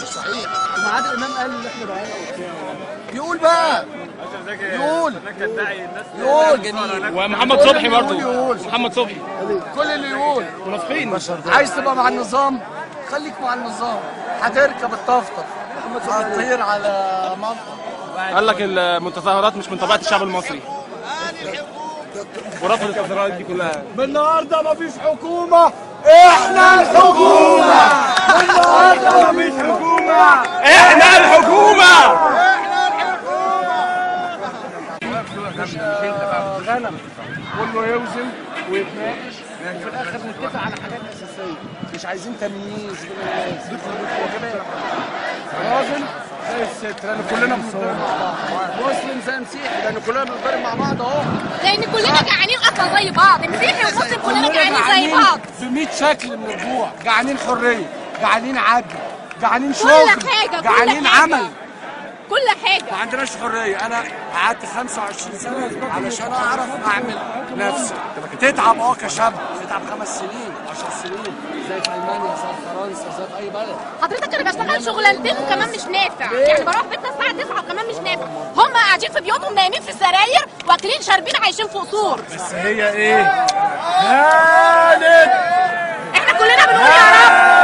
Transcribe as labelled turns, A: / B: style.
A: صحيح.
B: وعادل امام قال ان احنا ضايعين وبتاع.
A: يقول بقى، يقول
C: ومحمد صبحي برضه، محمد صبحي
A: كل اللي يقول
C: منافقين.
A: عايز تبقى مع النظام خليك مع النظام، هتركب الطفطف هتطير على مطر.
C: قال لك المتظاهرات مش من طبيعه الشعب المصري ورفض التظاهرات دي كلها.
B: من النهارده مفيش حكومه، احنا الحكومه. من النهارده مفيش حكومه،
C: احنا الحكومه.
B: غنم كله يوزن ويتناقش وفي الاخر نتفق على حاجات اساسيه، مش عايزين تمييز بين الناس. راجل زي الست لان كلنا بنتضرب مع بعض، مسلم زي مسيحي لان كلنا بنتضرب مع بعض اهو،
D: لان كلنا جعانين اصلا زي بعض، مسيحي ومسلم كلنا جعانين زي بعض
B: في 100 شكل من الجوع، جعانين حريه، جعانين عدل، جعانين شغل، جعانين عمل،
D: كل حاجه.
B: ما عندناش حريه. انا قعدت 25 سنه علشان اعرف اعمل نفسي. تتعب كشاب، تتعب 5 سنين 10 سنين زي في المانيا زي في فرنسا زي في اي بلد.
D: حضرتك انا بشتغل شغلانتين وكمان مش نافع، يعني بروح بيتنا الساعه 9 وكمان مش نافع. هم قاعدين في بيوتهم نايمين في السراير واكلين شاربين عايشين في قصور.
B: بس هي ايه؟ هانت.
D: احنا كلنا بنقول يا رب.